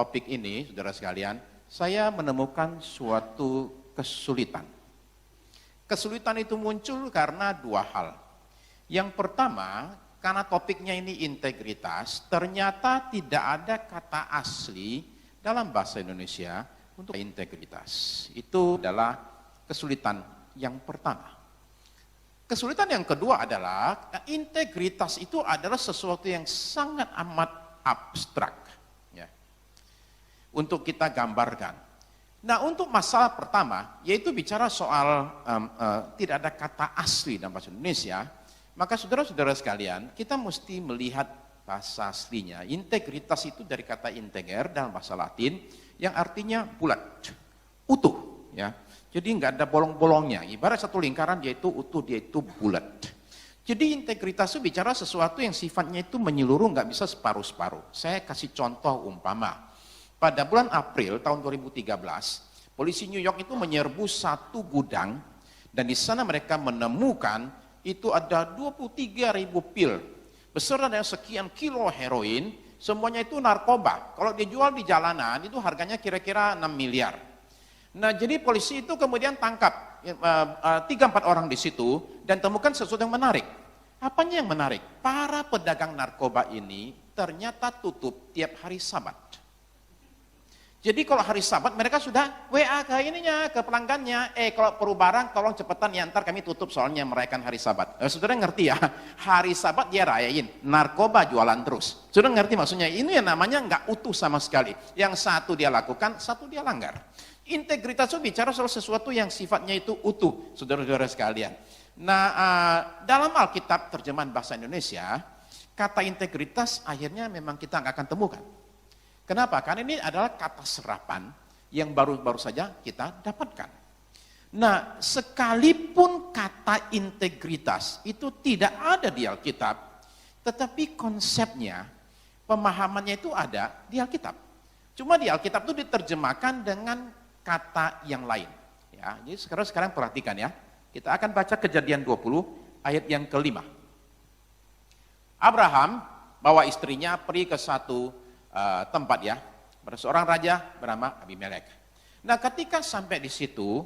topik ini, saudara sekalian, saya menemukan suatu kesulitan. Kesulitan itu muncul karena dua hal. Yang pertama, karena topiknya ini integritas, ternyata tidak ada kata asli dalam bahasa Indonesia untuk integritas. Itu adalah kesulitan yang pertama. Kesulitan yang kedua adalah integritas itu adalah sesuatu yang sangat amat abstrak. Ya. Untuk kita gambarkan. Nah, untuk masalah pertama, yaitu bicara soal tidak ada kata asli dalam bahasa Indonesia, maka saudara-saudara sekalian, kita mesti melihat bahasa aslinya. Integritas itu dari kata integer dalam bahasa Latin, yang artinya bulat, utuh. Ya. Jadi nggak ada bolong-bolongnya, ibarat satu lingkaran dia itu utuh, dia itu bulat. Jadi integritas itu bicara sesuatu yang sifatnya itu menyeluruh, nggak bisa separuh-separuh. Saya kasih contoh umpama. Pada bulan April tahun 2013, polisi New York itu menyerbu satu gudang, dan di sana mereka menemukan itu ada 23.000 pil, beserta dengan sekian kilo heroin, semuanya itu narkoba. Kalau dijual di jalanan itu harganya kira-kira 6 miliar. Nah, jadi polisi itu kemudian tangkap 3-4 orang di situ dan temukan sesuatu yang menarik. Apanya yang menarik? Para pedagang narkoba ini ternyata tutup tiap hari Sabat. Jadi kalau hari Sabat mereka sudah WA ke ininya, ke pelanggannya, kalau perlu barang tolong cepetan ya, ntar kami tutup soalnya merayakan hari Sabat. Saudara ngerti ya, hari Sabat dia rayain, narkoba jualan terus. Saudara ngerti maksudnya? Ini yang namanya nggak utuh sama sekali. Yang satu dia lakukan, satu dia langgar. Integritas itu bicara soal sesuatu yang sifatnya itu utuh, saudara-saudara sekalian. Nah, dalam Alkitab terjemahan bahasa Indonesia, kata integritas akhirnya memang kita nggak akan temukan. Kenapa? Karena ini adalah kata serapan yang baru-baru saja kita dapatkan. Nah, sekalipun kata integritas itu tidak ada di Alkitab, tetapi konsepnya, pemahamannya itu ada di Alkitab. Cuma di Alkitab itu diterjemahkan dengan kata yang lain. Ya, jadi sekarang perhatikan ya. Kita akan baca Kejadian 20 ayat yang kelima. Abraham bawa istrinya pergi ke satu tempat ya. Ada seorang raja bernama Abimelek. Nah, ketika sampai di situ,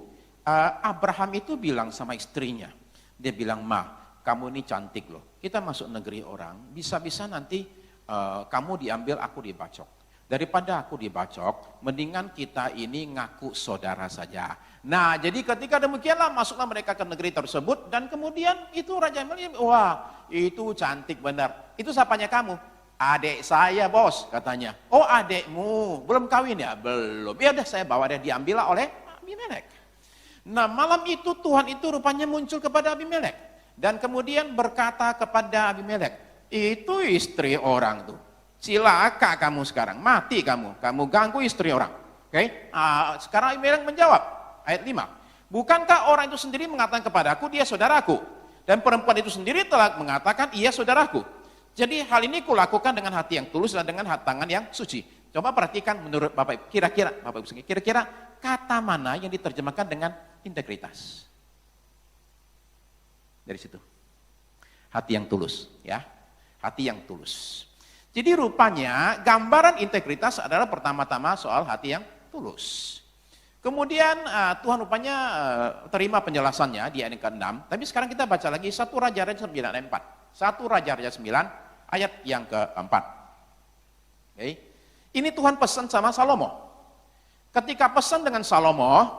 Abraham itu bilang sama istrinya. Dia bilang, "Ma, kamu ini cantik loh. Kita masuk negeri orang, bisa-bisa nanti kamu diambil, aku dibacok. Daripada aku dibacok, mendingan kita ini ngaku saudara saja." Nah, jadi ketika demikianlah masuklah mereka ke negeri tersebut, dan kemudian itu Raja Abimelek, wah itu cantik benar. Itu siapanya kamu? Adik saya bos, katanya. Oh adikmu, belum kawin ya? Belum. Ya udah saya bawa dia, diambillah oleh Abimelek. Nah malam itu Tuhan itu rupanya muncul kepada Abimelek. Dan kemudian berkata kepada Abimelek, itu istri orang tuh. Cilaka kamu sekarang, mati kamu ganggu istri orang. Oke? Sekarang Abimelek menjawab, ayat 5. Bukankah orang itu sendiri mengatakan kepadaku, dia saudaraku. Dan perempuan itu sendiri telah mengatakan, iya saudaraku. Jadi hal ini kulakukan dengan hati yang tulus dan dengan tangan yang suci. Coba perhatikan menurut Bapak Ibu, kira-kira kata mana yang diterjemahkan dengan integritas? Dari situ. Hati yang tulus, ya. Hati yang tulus. Jadi rupanya gambaran integritas adalah pertama-tama soal hati yang tulus. Kemudian Tuhan rupanya terima penjelasannya di ayat ke-6. Tapi sekarang kita baca lagi 1 Raja-Raja 9 ayat 4. 1 Raja-Raja 9 ayat yang ke-4. Okay. Ini Tuhan pesan sama Salomo. Ketika pesan dengan Salomo,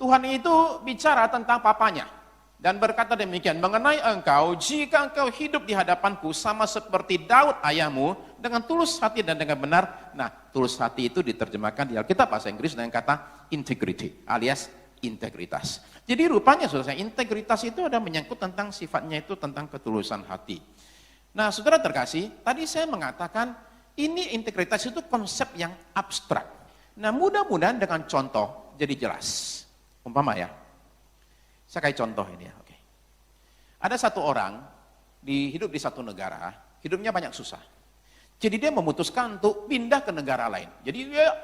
Tuhan itu bicara tentang papanya. Dan berkata demikian, mengenai engkau, jika engkau hidup di hadapanku sama seperti Daud ayahmu, dengan tulus hati dan dengan benar. Nah, tulus hati itu diterjemahkan di Alkitab bahasa Inggris dengan kata integrity, alias integritas. Jadi rupanya saudara, integritas itu ada menyangkut tentang sifatnya itu tentang ketulusan hati. Nah, saudara terkasih, tadi saya mengatakan ini integritas itu konsep yang abstrak. Nah, mudah-mudahan dengan contoh jadi jelas. Umpama ya, saya kasih contoh ini ya. Oke. Ada satu orang hidup di satu negara, hidupnya banyak susah. Jadi dia memutuskan untuk pindah ke negara lain. Jadi dia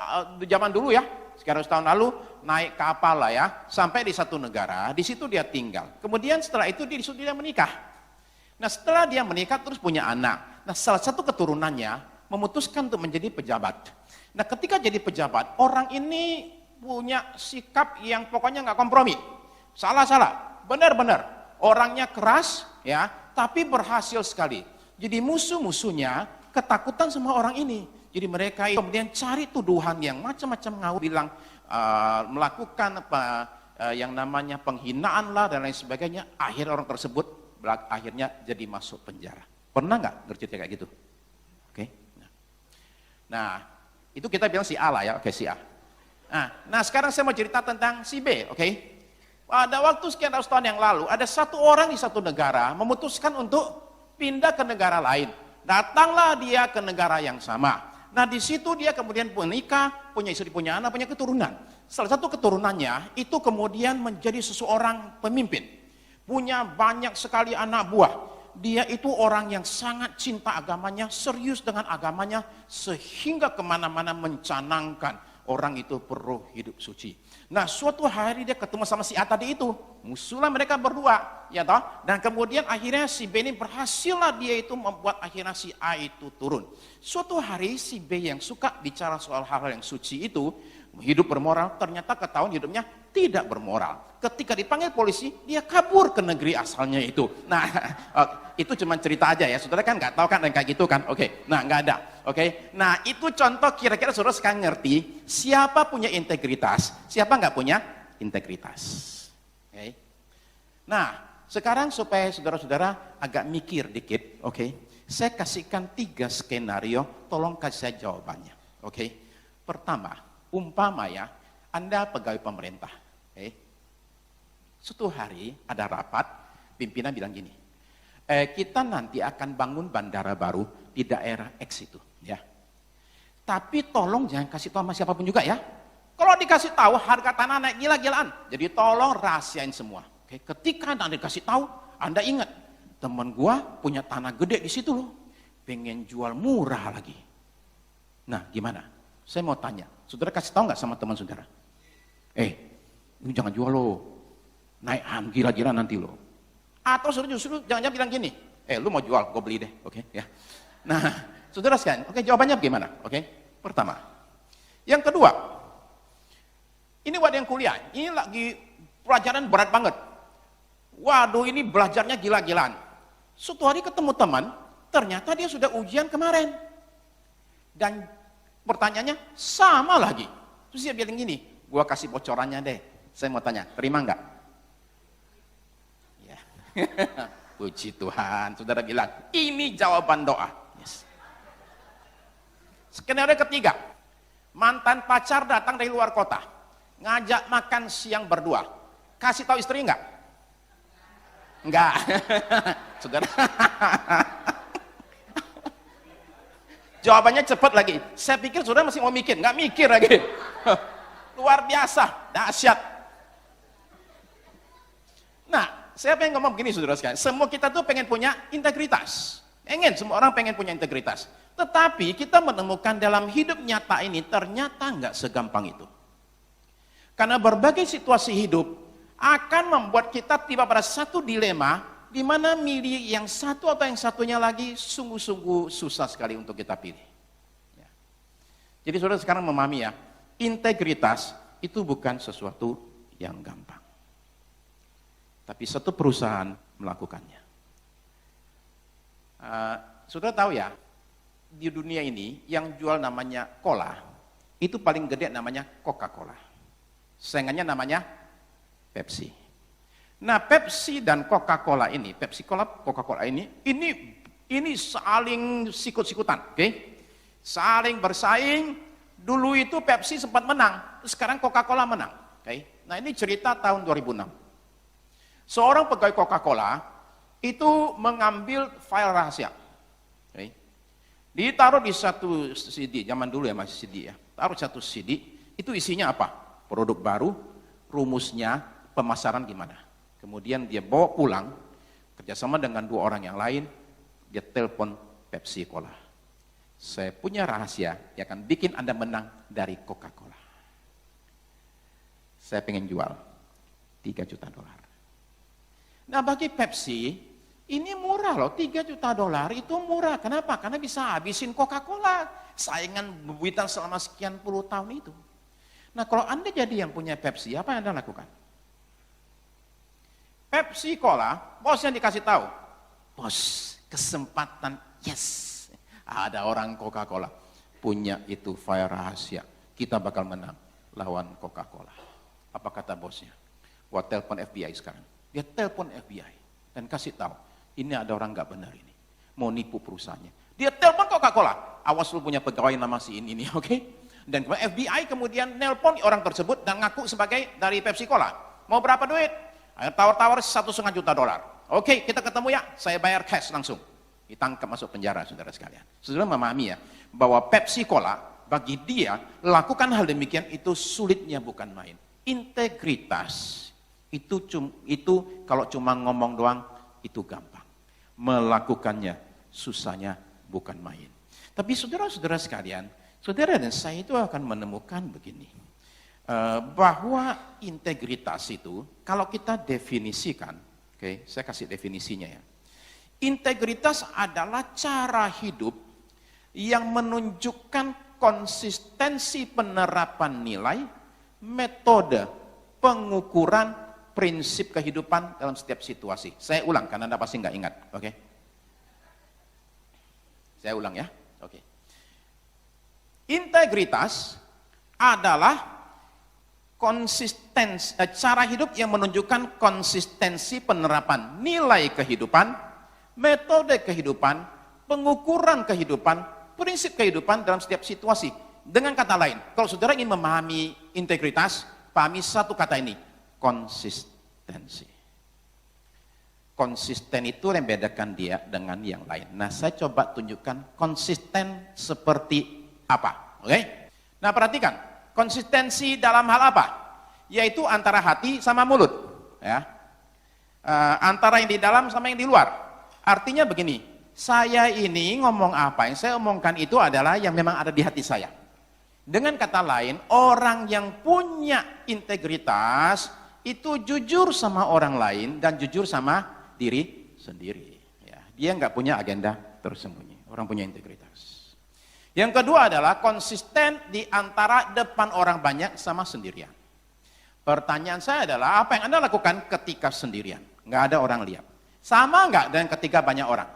zaman dulu ya, sekarang setahun lalu naik kapal lah ya, sampai di satu negara, di situ dia tinggal. Kemudian setelah itu dia menikah. Nah setelah dia menikah terus punya anak. Nah salah satu keturunannya memutuskan untuk menjadi pejabat. Nah, ketika jadi pejabat, orang ini punya sikap yang pokoknya nggak kompromi. Salah-salah, benar-benar. Orangnya keras, ya, tapi berhasil sekali. Jadi musuh-musuhnya ketakutan sama orang ini. Jadi mereka kemudian cari tuduhan yang macam-macam ngawur, bilang melakukan yang namanya penghinaan lah dan lain sebagainya. Akhir orang tersebut akhirnya jadi masuk penjara. Pernah nggak bercerita kayak gitu? Oke. Nah, itu kita bilang si A lah ya, oke si A. Nah sekarang saya mau cerita tentang si B, oke. Pada waktu sekian ratus tahun yang lalu, ada satu orang di satu negara memutuskan untuk pindah ke negara lain. Datanglah dia ke negara yang sama. Nah di situ dia kemudian menikah, punya istri, punya anak, punya keturunan. Salah satu keturunannya itu kemudian menjadi seseorang pemimpin. Punya banyak sekali anak buah. Dia itu orang yang sangat cinta agamanya, serius dengan agamanya, sehingga kemana-mana mencanangkan orang itu perlu hidup suci. Nah suatu hari dia ketemu sama si A tadi itu, musuhlah mereka berdua, ya toh. Dan kemudian akhirnya si B ini berhasillah dia itu membuat akhirnya si A itu turun. Suatu hari si B yang suka bicara soal hal-hal yang suci itu, hidup bermoral, ternyata ketahuan hidupnya tidak bermoral. Ketika dipanggil polisi, dia kabur ke negeri asalnya itu. Nah, itu cuma cerita aja ya, saudara kan nggak tahu kan dan kayak gitu kan, oke. Nah nggak ada, oke. Nah itu contoh kira-kira saudara sekarang ngerti siapa punya integritas, siapa nggak punya integritas. Oke. Nah sekarang supaya saudara-saudara agak mikir dikit, oke. Saya kasihkan 3 skenario, tolong kasih saya jawabannya, oke. Pertama, umpama ya, Anda pegawai pemerintah, oke. Suatu hari ada rapat, pimpinan bilang gini, kita nanti akan bangun bandara baru di daerah X itu, ya. Tapi tolong jangan kasih tahu sama siapapun juga ya. Kalau dikasih tahu harga tanah naik gila-gilaan, jadi tolong rahasiain semua. Oke, ketika Anda dikasih tahu, Anda ingat, teman gua punya tanah gede di situ loh, pengen jual murah lagi. Nah, gimana? Saya mau tanya, saudara kasih tahu nggak sama teman saudara? Ini jangan jual loh. Naik gila-gila nanti lo. Atau saudara justru jangan-jangan bilang gini, lu mau jual, gue beli deh, oke ya. Nah, saudara sekalian, oke jawabannya bagaimana? Oke, pertama. Yang kedua, ini wadah yang kuliah, ini lagi pelajaran berat banget. Waduh, ini belajarnya gila-gilaan. Suatu hari ketemu teman, ternyata dia sudah ujian kemarin. Dan pertanyaannya sama lagi. Terus dia bilang gini, gua kasih bocorannya deh. Saya mau tanya, terima nggak? Puji Tuhan, saudara bilang, ini jawaban doa. Yes. Skenario ketiga, mantan pacar datang dari luar kota, ngajak makan siang berdua. Kasih tahu istri enggak? Enggak. Saudara. Jawabannya cepat lagi. Saya pikir saudara masih mau mikir, enggak mikir lagi. Luar biasa, dahsyat. Nah, saya pengen ngomong begini saudara sekalian, semua kita tuh pengen punya integritas. Semua orang pengen punya integritas. Tetapi kita menemukan dalam hidup nyata ini ternyata nggak segampang itu. Karena berbagai situasi hidup akan membuat kita tiba pada satu dilema di mana milih yang satu atau yang satunya lagi sungguh-sungguh susah sekali untuk kita pilih. Ya. Jadi saudara sekarang memahami ya, integritas itu bukan sesuatu yang gampang. Tapi satu perusahaan melakukannya. Saudara tahu ya, di dunia ini yang jual namanya cola, itu paling gede namanya Coca-Cola. Saingannya namanya Pepsi. Nah Pepsi dan Coca-Cola ini, Pepsi Cola, Coca-Cola ini saling sikut-sikutan, oke? Saling bersaing. Dulu itu Pepsi sempat menang, sekarang Coca-Cola menang, oke? Nah ini cerita tahun 2006. Seorang pegawai Coca-Cola itu mengambil file rahasia. Okay. Ditaruh di satu CD, zaman dulu ya masih CD ya. Taruh satu CD, itu isinya apa? Produk baru, rumusnya, pemasaran gimana. Kemudian dia bawa pulang, kerjasama dengan 2 orang yang lain, dia telepon Pepsi Cola. Saya punya rahasia yang akan bikin Anda menang dari Coca-Cola. Saya pengen jual $3 juta. Nah bagi Pepsi, Ini murah loh, 3 juta dolar itu murah. Kenapa? Karena bisa habisin Coca-Cola. Saingan bebuitan selama sekian puluh tahun itu. Nah kalau Anda jadi yang punya Pepsi, apa yang Anda lakukan? Pepsi Cola, bosnya dikasih tahu. Bos, kesempatan, yes. Ada orang Coca-Cola. Punya itu file rahasia. Kita bakal menang lawan Coca-Cola. Apa kata bosnya? Gua telepon FBI sekarang. Dia telepon FBI dan kasih tahu. Ini ada orang nggak benar ini, mau nipu perusahaannya. Dia telepon Coca-Cola, awas lu punya pegawai nama si ini, oke? Dan FBI kemudian nelpon orang tersebut dan ngaku sebagai dari Pepsi Cola. Mau berapa duit? Tawar-tawar $1,5 juta. Oke, kita ketemu ya, saya bayar cash langsung. Ditangkap masuk penjara, saudara sekalian. Saudara memahami ya, bahwa Pepsi Cola bagi dia lakukan hal demikian itu sulitnya bukan main. Integritas itu kalau cuma ngomong doang itu gampang. Melakukannya susahnya bukan main. Tapi saudara-saudara sekalian, saudara dan saya itu akan menemukan begini. Bahwa integritas itu kalau kita definisikan, oke, saya kasih definisinya ya. Integritas adalah cara hidup yang menunjukkan konsistensi penerapan nilai, metode, pengukuran, prinsip kehidupan dalam setiap situasi. Saya ulang karena Anda pasti nggak ingat, oke? Saya ulang ya, oke. Integritas adalah cara hidup yang menunjukkan konsistensi penerapan nilai kehidupan, metode kehidupan, pengukuran kehidupan, prinsip kehidupan dalam setiap situasi. Dengan kata lain, kalau saudara ingin memahami integritas, pahami satu kata ini, konsistensi. Konsisten itu yang membedakan dia dengan yang lain. Nah, saya coba tunjukkan konsisten seperti apa. Oke? Nah, perhatikan, konsistensi dalam hal apa? Yaitu antara hati sama mulut, ya. Antara yang di dalam sama yang di luar. Artinya begini, saya ini ngomong apa yang saya omongkan itu adalah yang memang ada di hati saya. Dengan kata lain, orang yang punya integritas itu jujur sama orang lain dan jujur sama diri sendiri. Ya, dia nggak punya agenda tersembunyi. Orang punya integritas. Yang kedua adalah konsisten di antara depan orang banyak sama sendirian. Pertanyaan saya adalah, apa yang Anda lakukan ketika sendirian? Nggak ada orang lihat. Sama nggak dengan ketika banyak orang?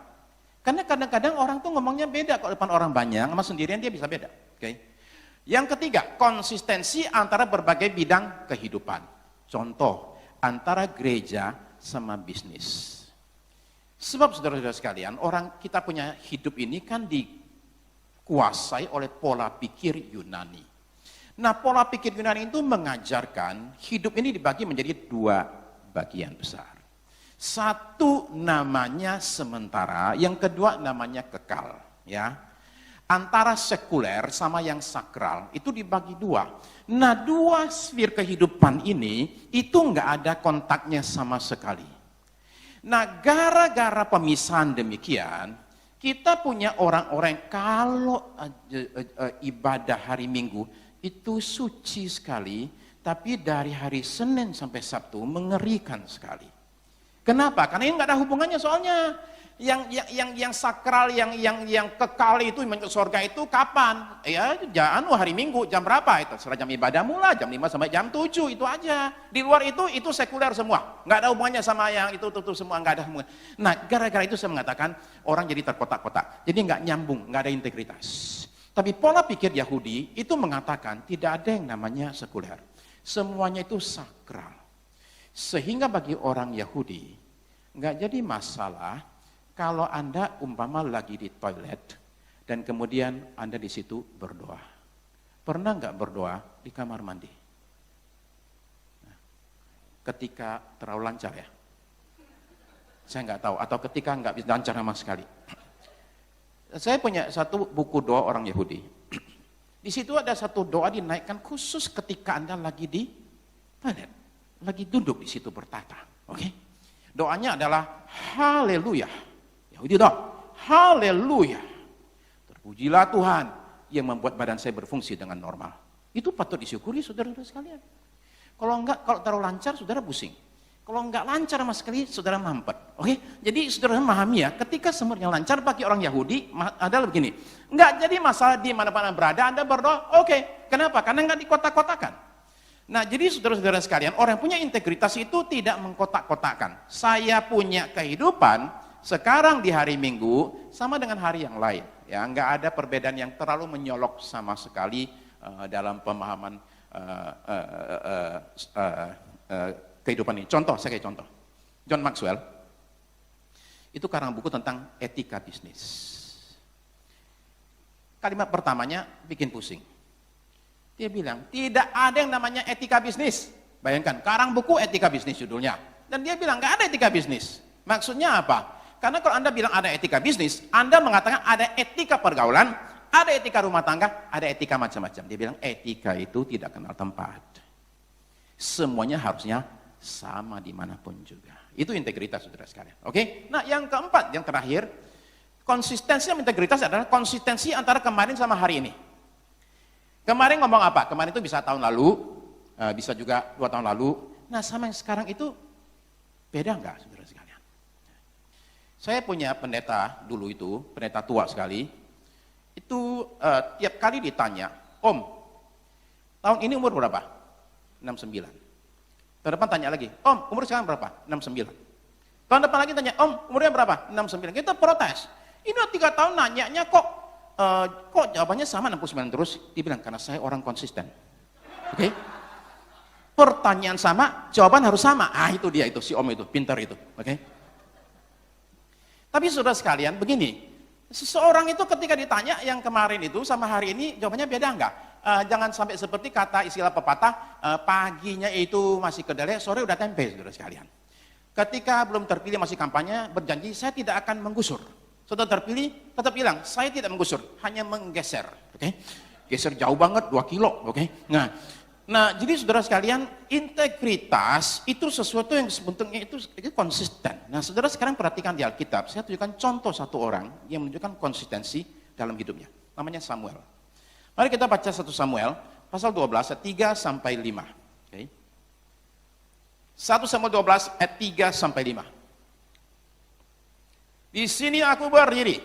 Karena kadang-kadang orang tuh ngomongnya beda kalau depan orang banyak, sama sendirian dia bisa beda. Oke? Yang ketiga, konsistensi antara berbagai bidang kehidupan. Contoh, antara gereja sama bisnis. Sebab saudara-saudara sekalian, kita punya hidup ini kan dikuasai oleh pola pikir Yunani. Nah, pola pikir Yunani itu mengajarkan hidup ini dibagi menjadi 2 bagian besar. Satu namanya sementara, yang kedua namanya kekal, ya. Antara sekuler sama yang sakral itu dibagi 2. Nah, 2 sfer kehidupan ini itu nggak ada kontaknya sama sekali. Nah, gara-gara pemisahan demikian, kita punya orang-orang kalau ibadah hari Minggu itu suci sekali, tapi dari hari Senin sampai Sabtu mengerikan sekali. Kenapa? Karena ini nggak ada hubungannya soalnya. Yang sakral, yang kekal itu, menuju surga itu kapan? Ya, hari Minggu, jam berapa? Itu setelah jam ibadah mulai, jam 5 sampai jam 7, itu aja. Di luar itu sekuler semua. Nggak ada hubungannya sama yang itu semua, nggak ada hubungan. Nah, gara-gara itu saya mengatakan, orang jadi terkotak-kotak. Jadi nggak nyambung, nggak ada integritas. Tapi pola pikir Yahudi itu mengatakan, tidak ada yang namanya sekuler. Semuanya itu sakral. Sehingga bagi orang Yahudi, nggak jadi masalah kalau Anda umpama lagi di toilet dan kemudian Anda di situ berdoa. Pernah nggak berdoa di kamar mandi? Nah, ketika terlalu lancar ya? Saya nggak tahu. Atau ketika nggak bisa lancar sama sekali. Saya punya satu buku doa orang Yahudi. Di situ ada satu doa dinaikkan khusus ketika Anda lagi di toilet. Lagi duduk di situ bertata. Oke? Doanya adalah haleluya. Yahudi doa, haleluya. Terpujilah Tuhan yang membuat badan saya berfungsi dengan normal. Itu patut disyukuri saudara-saudara sekalian. Kalau enggak, kalau terlalu lancar, saudara pusing. Kalau nggak lancar sama sekali, saudara mampet. Oke? Jadi saudara memahami ya, ketika semuanya lancar bagi orang Yahudi, adalah begini. Nggak jadi masalah di mana-mana berada, Anda berdoa, oke. Kenapa? Karena nggak dikotak-kotakan. Nah, jadi saudara-saudara sekalian, orang yang punya integritas itu tidak mengkotak-kotakkan. Saya punya kehidupan sekarang di hari Minggu sama dengan hari yang lain. Ya, nggak ada perbedaan yang terlalu menyolok sama sekali dalam pemahaman kehidupan ini. Contoh, saya kayak contoh. John Maxwell, itu karang buku tentang etika bisnis. Kalimat pertamanya bikin pusing. Dia bilang, tidak ada yang namanya etika bisnis. Bayangkan, karang buku etika bisnis judulnya. Dan dia bilang, nggak ada etika bisnis. Maksudnya apa? Karena kalau Anda bilang ada etika bisnis, Anda mengatakan ada etika pergaulan, ada etika rumah tangga, ada etika macam-macam. Dia bilang, etika itu tidak kenal tempat. Semuanya harusnya sama dimanapun juga. Itu integritas, saudara sekalian. Oke? Nah, yang keempat, yang terakhir, konsistensi dan integritas adalah konsistensi antara kemarin sama hari ini. Kemarin ngomong apa? Kemarin itu bisa tahun lalu, bisa juga 2 tahun lalu. Nah, sama yang sekarang itu beda enggak, saudara sekalian? Saya punya pendeta dulu itu, pendeta tua sekali. Itu tiap kali ditanya, Om, tahun ini umur berapa? 69. Tahun depan tanya lagi, Om, umur sekarang berapa? 69. Tahun depan lagi tanya, Om, umurnya berapa? 69. Kita protes. Ini 3 tahun nanyanya kok jawabannya sama 69 terus? Dibilang, karena saya orang konsisten. Oke? Pertanyaan sama, jawaban harus sama. Ah, itu dia itu, si Om itu, pintar itu. Oke? Tapi saudara sekalian, begini. Seseorang itu ketika ditanya yang kemarin itu sama hari ini, jawabannya beda enggak? Jangan sampai seperti kata istilah pepatah, paginya itu masih kedelai, sore udah tempe, saudara sekalian. Ketika belum terpilih masih kampanye, berjanji saya tidak akan menggusur. Setelah terpilih, tetap bilang, saya tidak menggusur, hanya menggeser. Oke? Geser jauh banget, 2 kilo. Oke? Nah, jadi saudara sekalian, integritas itu sesuatu yang sebetulnya itu konsisten. Nah, saudara sekarang perhatikan di Alkitab, saya tunjukkan contoh satu orang yang menunjukkan konsistensi dalam hidupnya. Namanya Samuel. Mari kita baca 1 Samuel, pasal 12, ayat 3 sampai 5. Okay. 1 Samuel 12, ayat 3 sampai 5. Di sini aku berdiri.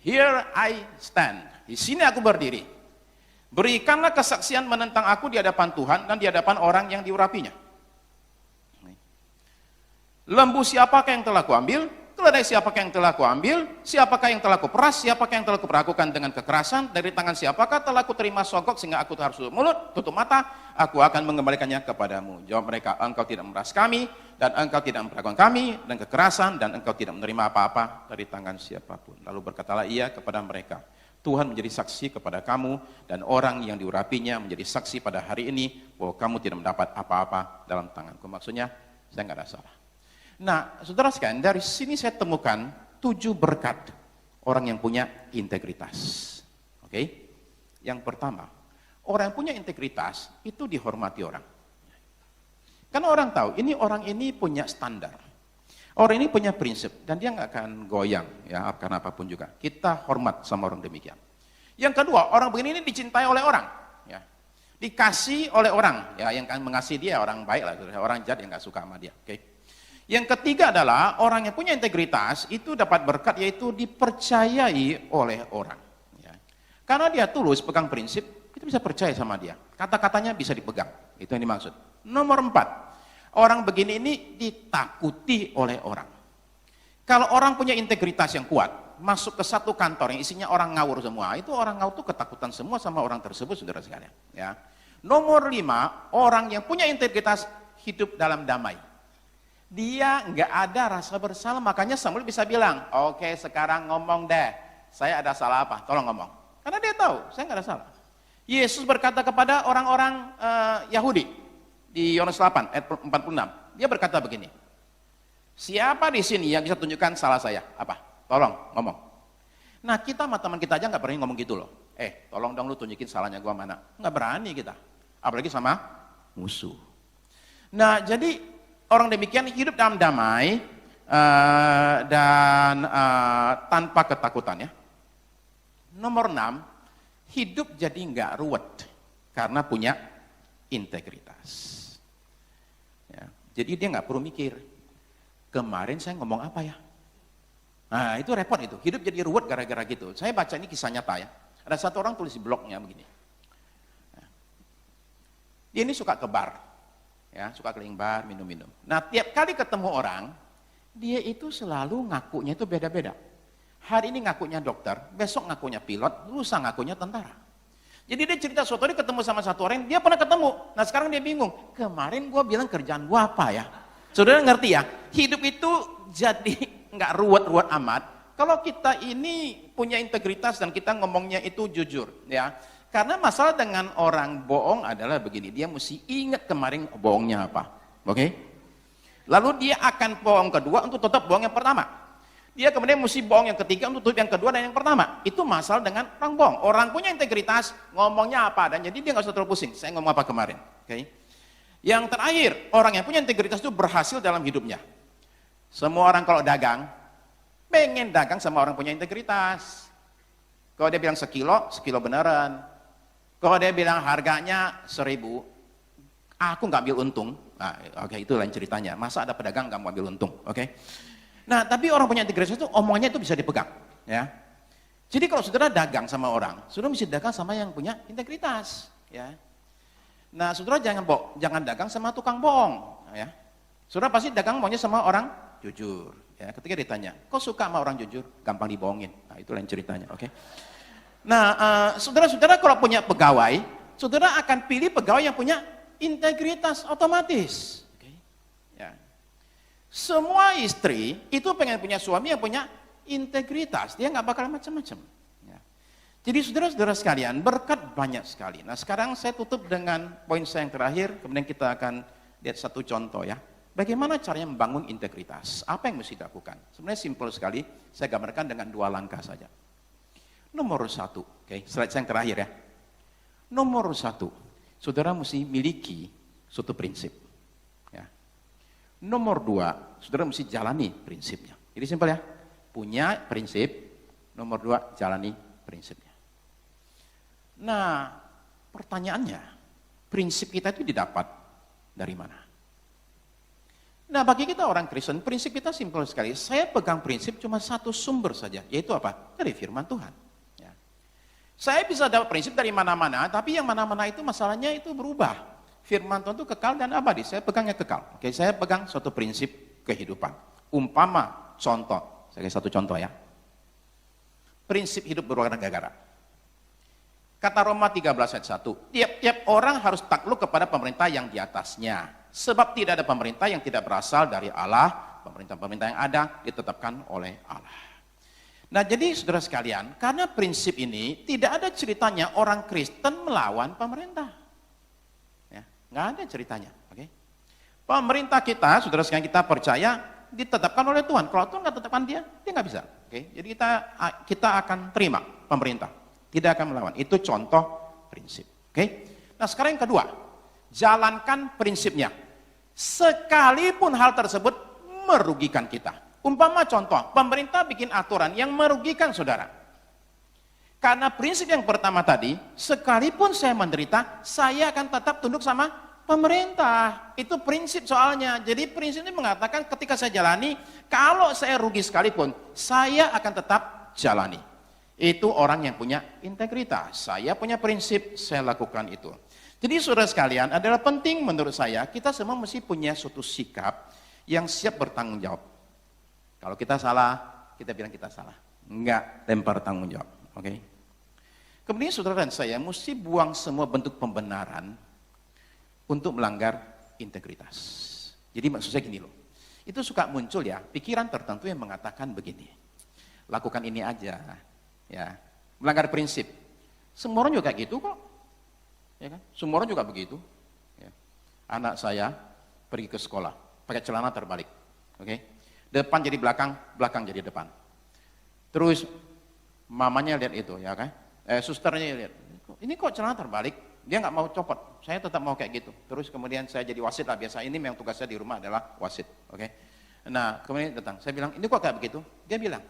Here I stand. Di sini aku berdiri. Berikanlah kesaksian menentang aku di hadapan Tuhan dan di hadapan orang yang diurapinya. Lembu siapakah yang telah kuambil? Keledai siapakah yang telah kuambil? Siapakah yang telah kuperas? Siapakah yang telah kuperlakukan dengan kekerasan? Dari tangan siapakah telah kuterima sogok sehingga aku harus tutup mulut, tutup mata? Aku akan mengembalikannya kepadamu. Jawab mereka, engkau tidak memeras kami, dan engkau tidak memperlakukan kami, dan kekerasan, dan engkau tidak menerima apa-apa dari tangan siapapun. Lalu berkatalah ia kepada mereka, Tuhan menjadi saksi kepada kamu, dan orang yang diurapinya menjadi saksi pada hari ini, bahwa kamu tidak mendapat apa-apa dalam tanganku. Maksudnya, saya nggak ada salah. Nah, saudara sekalian, dari sini saya temukan 7 berkat orang yang punya integritas. Oke? Yang pertama, orang yang punya integritas itu dihormati orang. Karena orang tahu, orang ini punya standar. Orang ini punya prinsip dan dia nggak akan goyang ya karena apapun juga. Kita hormat sama orang demikian. Yang kedua, orang begini ini dicintai oleh orang, ya. Dikasih oleh orang, ya yang akan mengasihi dia orang baik lah, orang jahat yang nggak suka sama dia. Oke. Yang ketiga adalah orang yang punya integritas itu dapat berkat yaitu dipercayai oleh orang. Ya. Karena dia tulus pegang prinsip, kita bisa percaya sama dia. Kata-katanya bisa dipegang, itu yang dimaksud. Nomor 4, orang begini ini ditakuti oleh orang. Kalau orang punya integritas yang kuat, masuk ke satu kantor yang isinya orang ngawur semua, itu orang ngawur itu ketakutan semua sama orang tersebut, saudara sekalian. Ya. Nomor 5, orang yang punya integritas hidup dalam damai. Dia nggak ada rasa bersalah, makanya Samuel bisa bilang, oke, sekarang ngomong deh, saya ada salah apa, tolong ngomong. Karena dia tahu, saya nggak ada salah. Yesus berkata kepada orang-orang Yahudi, di Yohanes 8, ayat 46, dia berkata begini, siapa di sini yang bisa tunjukkan salah saya? Apa? Tolong ngomong. Nah, kita sama teman kita aja nggak berani ngomong gitu loh. Tolong dong lu tunjukin salahnya gua mana. Nggak berani kita, apalagi sama musuh. Nah, jadi orang demikian hidup dalam damai dan tanpa ketakutan ya. Nomor 6, hidup jadi nggak ruwet karena punya integritas. Ya. Jadi dia nggak perlu mikir, kemarin saya ngomong apa ya? Nah itu repot itu, hidup jadi ruwet gara-gara gitu. Saya baca ini kisah nyata ya, ada satu orang tulis di blognya begini. Dia ini suka ke bar, ya, suka keliling bar, minum-minum. Nah tiap kali ketemu orang, dia itu selalu ngakunya itu beda-beda. Hari ini ngakunya dokter, besok ngakunya pilot, lusa ngakunya tentara. Jadi dia cerita suatu hari ketemu sama satu orang, dia pernah ketemu. Nah sekarang dia bingung, kemarin gua bilang kerjaan gua apa ya? Saudara ngerti ya, hidup itu jadi nggak ruwet-ruwet amat. Kalau kita ini punya integritas dan kita ngomongnya itu jujur, ya. Karena masalah dengan orang bohong adalah begini, dia mesti ingat kemarin bohongnya apa, oke? Lalu dia akan bohong kedua untuk tetap bohong yang pertama. Dia kemudian mesti bohong yang ketiga untuk tutup yang kedua dan yang pertama. Itu masalah dengan orang bohong. Orang punya integritas, ngomongnya apa dan jadi dia nggak usah terlalu pusing. Saya ngomong apa kemarin, oke? Yang terakhir, orang yang punya integritas itu berhasil dalam hidupnya. Semua orang kalau dagang, pengen dagang sama orang punya integritas. Kalau dia bilang sekilo beneran. Kalau dia bilang harganya 1.000, aku nggak ambil untung. Nah, oke, itu lain ceritanya. Masa ada pedagang nggak mau ambil untung, oke? Nah, tapi orang punya integritas itu omongannya itu bisa dipegang, ya. Jadi kalau saudara dagang sama orang, saudara mesti dagang sama yang punya integritas, ya. Nah, saudara jangan dagang sama tukang bohong, ya. Saudara pasti dagang maunya sama orang jujur, ya. Ketika ditanya, kok suka sama orang jujur? Gampang dibohongin. Nah, itu lain ceritanya, oke. Nah, saudara-saudara kalau punya pegawai, saudara akan pilih pegawai yang punya integritas otomatis. Semua istri itu pengen punya suami yang punya integritas, dia nggak bakal macam-macam. Ya. Jadi saudara-saudara sekalian, berkat banyak sekali. Nah sekarang saya tutup dengan poin saya yang terakhir, kemudian kita akan lihat satu contoh ya. Bagaimana caranya membangun integritas? Apa yang mesti dilakukan? Sebenarnya simpel sekali, saya gambarkan dengan 2 langkah saja. Nomor 1, oke, slide saya yang terakhir ya. Nomor 1, saudara mesti miliki suatu prinsip. Nomor 2, saudara mesti jalani prinsipnya. Jadi simpel ya, punya prinsip, nomor 2, jalani prinsipnya. Nah, pertanyaannya, prinsip kita itu didapat dari mana? Nah, bagi kita orang Kristen, prinsip kita simpel sekali. Saya pegang prinsip cuma satu sumber saja, yaitu apa? Dari firman Tuhan. Ya. Saya bisa dapat prinsip dari mana-mana, tapi yang mana-mana itu masalahnya itu berubah. Firman Tuhan itu kekal dan abadi, saya pegangnya kekal. Oke, saya pegang suatu prinsip kehidupan. Umpama, contoh, saya kasih satu contoh ya. Prinsip hidup berwarga negara. Kata Roma 13 ayat 1, tiap-tiap orang harus takluk kepada pemerintah yang di atasnya. Sebab tidak ada pemerintah yang tidak berasal dari Allah, pemerintah-pemerintah yang ada ditetapkan oleh Allah. Nah jadi saudara sekalian, karena prinsip ini tidak ada ceritanya orang Kristen melawan pemerintah. Nggak ada ceritanya, oke? Pemerintah kita, saudara sekalian kita percaya ditetapkan oleh Tuhan. Kalau Tuhan nggak tetapkan dia nggak bisa, oke? Jadi kita akan terima pemerintah, tidak akan melawan. Itu contoh prinsip, oke? Nah sekarang yang kedua, jalankan prinsipnya. Sekalipun hal tersebut merugikan kita. Umpama contoh, pemerintah bikin aturan yang merugikan saudara. Karena prinsip yang pertama tadi, sekalipun saya menderita, saya akan tetap tunduk sama pemerintah. Itu prinsip soalnya. Jadi prinsip ini mengatakan ketika saya jalani, kalau saya rugi sekalipun, saya akan tetap jalani. Itu orang yang punya integritas. Saya punya prinsip, saya lakukan itu. Jadi saudara sekalian, adalah penting menurut saya, kita semua mesti punya suatu sikap yang siap bertanggung jawab. Kalau kita salah, kita bilang kita salah. Enggak lempar tanggung jawab. Oke? Kemudian saudara dan saya mesti buang semua bentuk pembenaran untuk melanggar integritas. Jadi maksud saya gini loh, itu suka muncul ya pikiran tertentu yang mengatakan begini, lakukan ini aja, ya melanggar prinsip. Semua orang juga kayak gitu kok, ya kan? Semua orang juga begitu. Ya. Anak saya pergi ke sekolah pakai celana terbalik, oke? Depan jadi belakang, belakang jadi depan. Terus mamanya lihat itu, ya kan? Susternya lihat, ini kok celana terbalik, dia nggak mau copot, saya tetap mau kayak gitu. Terus kemudian saya jadi wasit lah, biasa ini memang tugas saya di rumah adalah wasit, oke? Nah kemudian datang, saya bilang, ini kok kayak begitu? Dia bilang,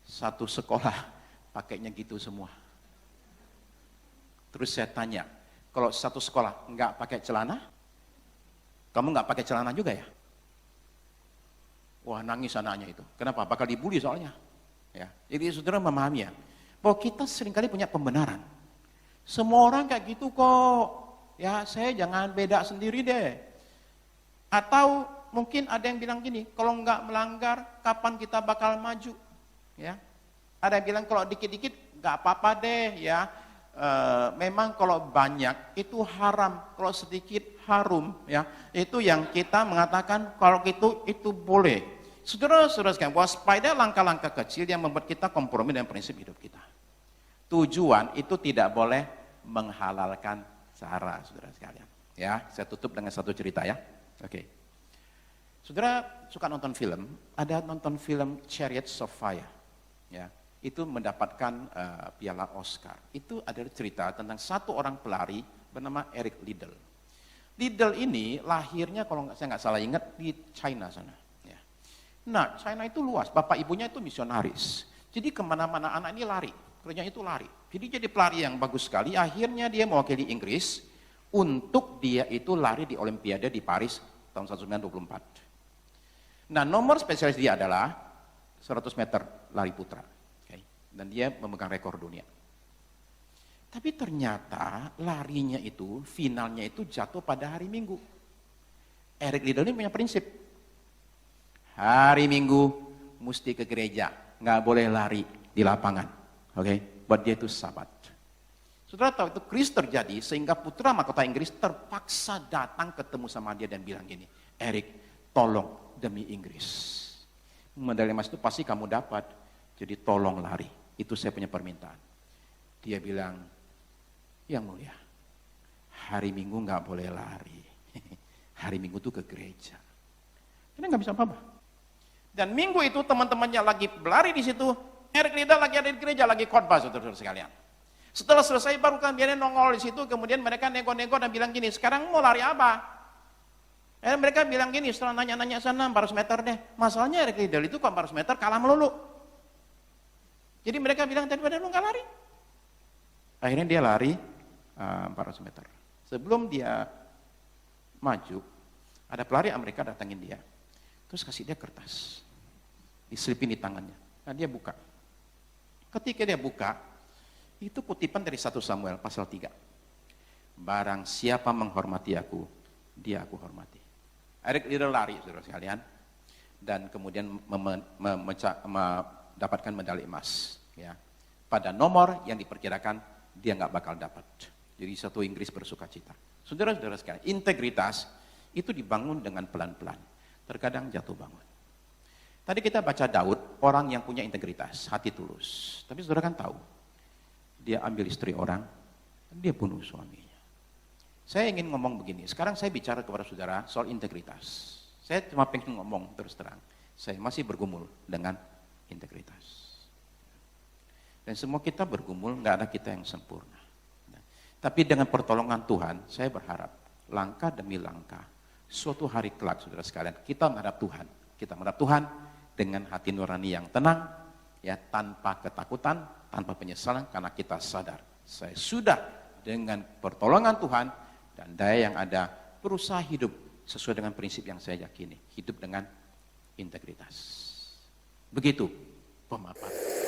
satu sekolah pakainya gitu semua. Terus saya tanya, kalau satu sekolah nggak pakai celana, Kamu nggak pakai celana juga ya? Wah, nangis anaknya itu. Kenapa? Bakal dibully soalnya. Ya. Jadi saudara memahami ya, bahwa kita seringkali punya pembenaran. Semua orang kayak gitu kok. Ya, saya jangan beda sendiri deh. Atau mungkin ada yang bilang gini, kalau nggak melanggar, kapan kita bakal maju? Ya. Ada yang bilang kalau dikit-dikit nggak apa-apa deh ya. Memang kalau banyak itu haram, kalau sedikit harum ya. Itu yang kita mengatakan kalau itu boleh. Saudara-saudara sekalian, waspada langkah-langkah kecil yang membuat kita kompromi dengan prinsip hidup kita. Tujuan itu tidak boleh menghalalkan cara, saudara sekalian. Ya, saya tutup dengan satu cerita ya. Oke. Saudara suka nonton film, ada nonton film Chariots of Fire. Ya, itu mendapatkan piala Oscar. Itu adalah cerita tentang satu orang pelari bernama Eric Liddell. Liddell ini lahirnya kalau saya nggak salah ingat di China sana. Ya. Nah, China itu luas, bapak ibunya itu misionaris. Jadi kemana-mana anak ini lari, kerjanya itu lari. Jadi pelari yang bagus sekali, akhirnya dia mewakili Inggris untuk dia itu lari di Olimpiade di Paris tahun 1924. Nah, nomor spesialis dia adalah 100 meter lari putra. Dan dia memegang rekor dunia. Tapi ternyata larinya itu, finalnya itu jatuh pada hari Minggu. Eric Liddell ini punya prinsip. Hari Minggu mesti ke gereja, nggak boleh lari di lapangan. Oke, buat dia itu Sabat. Saudara tahu itu krisis terjadi sehingga putra mahkota Inggris terpaksa datang ketemu sama dia dan bilang gini, Eric, tolong demi Inggris. Medali emas itu pasti kamu dapat, jadi tolong lari. Itu saya punya permintaan. Dia bilang, yang mulia, hari Minggu nggak boleh lari. Hari Minggu tuh ke gereja. Ini nggak bisa apa-apa. Dan minggu itu teman-temannya lagi berlari di situ. Eric Liddell lagi ada di gereja, lagi khotbah, saudara-saudara sekalian. Setelah selesai baru kalian nongol di situ, kemudian mereka nego-nego dan bilang gini, sekarang mau lari apa? Dan mereka bilang gini, setelah nanya-nanya sana 400 meter deh. Masalahnya Eric Liddell itu kok 400 meter kalah melulu. Jadi mereka bilang, daripada lu nggak lari. Akhirnya dia lari 400 meter. Sebelum dia maju, ada pelari Amerika datangin dia. Terus kasih dia kertas. Diselipin di tangannya. Nah dia buka. Ketika dia buka, itu kutipan dari 1 Samuel pasal 3. Barang siapa menghormati aku, dia aku hormati. Eric Liddell lari, saudara sekalian. Dan kemudian mendapatkan medali emas ya. Pada nomor yang diperkirakan dia nggak bakal dapat. Jadi satu Inggris bersuka cita. Saudara-saudara sekalian, integritas itu dibangun dengan pelan-pelan. Terkadang jatuh bangun. Tadi kita baca Daud, orang yang punya integritas, hati tulus. Tapi saudara kan tahu, dia ambil istri orang, dia bunuh suaminya. Saya ingin ngomong begini, sekarang saya bicara kepada saudara soal integritas. Saya cuma pengen ngomong terus terang, saya masih bergumul dengan integritas. Dan semua kita bergumul, nggak ada kita yang sempurna. Tapi dengan pertolongan Tuhan, saya berharap langkah demi langkah, suatu hari kelak saudara sekalian, kita menghadap Tuhan dengan hati nurani yang tenang, ya tanpa ketakutan, tanpa penyesalan, karena kita sadar, saya sudah dengan pertolongan Tuhan dan daya yang ada berusaha hidup sesuai dengan prinsip yang saya yakini, hidup dengan integritas. Begitu pemaparan.